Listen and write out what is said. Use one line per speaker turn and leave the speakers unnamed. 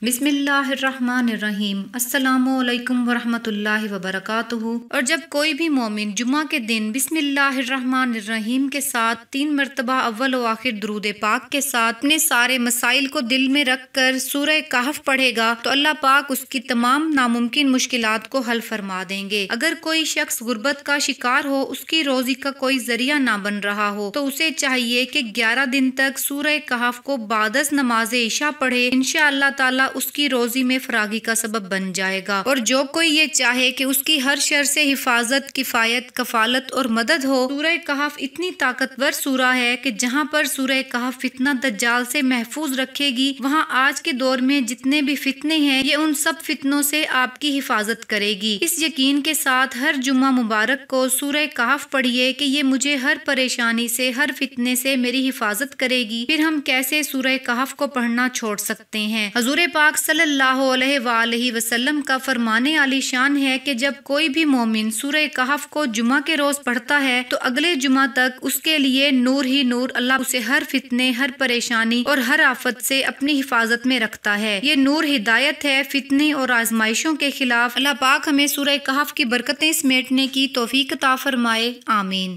بسم اللہ الرحمن الرحیم۔ السلام علیکم ورحمۃ اللہ وبرکاتہ۔ اور جب کوئی بھی مومن جمعہ کے دن بسم اللہ الرحمن الرحیم کے ساتھ 3 مرتبہ اول و آخر درود پاک کے ساتھ اپنے سارے مسائل کو دل میں رکھ کر سورہ کہف پڑھے گا تو اللہ پاک اس کی تمام ناممکن مشکلات کو حل فرما دیں گے۔ اگر کوئی شخص غربت کا شکار ہو، اس کی روزی کا کوئی ذریعہ نہ بن رہا ہو، تو اسے چاہیے کہ 11 دن تک سورہ کہف کو بعد از نماز عشاء پڑھے۔ انشاءاللہ تعالی اس کی روزی میں فراغی کا سبب بن جائے گا۔ اور جو کوئی یہ چاہے کہ اس کی ہر شر سے حفاظت، کفایت، کفالت اور مدد ہو، سورہ کہف اتنی طاقتور سورہ ہے کہ جہاں پر سورہ کہف فتنہ دجال سے محفوظ رکھے گی، وہاں آج کے دور میں جتنے بھی فتنے ہیں یہ ان سب فتنوں سے آپ کی حفاظت کرے گی۔ اس یقین کے ساتھ ہر جمعہ مبارک کو سورہ کہف پڑھیے کہ یہ مجھے ہر پریشانی سے، ہر فتنے سے میری حفاظت کرے گی۔ پھر ہم کیسے سورہ کہف کو پڑھنا چھوڑ سکتے ہیں؟ حضور پاک صلی اللہ علیہ وآلہ وسلم کا فرمان عالی شان ہے کہ جب کوئی بھی مومن سورہ کہف کو جمعہ کے روز پڑھتا ہے تو اگلے جمعہ تک اس کے لیے نور ہی نور، اللہ اسے ہر فتنے، ہر پریشانی اور ہر آفت سے اپنی حفاظت میں رکھتا ہے۔ یہ نور ہدایت ہے فتنے اور آزمائشوں کے خلاف۔ اللہ پاک ہمیں سورہ کہف کی برکتیں سمیٹنے کی توفیق عطا فرمائے، آمین۔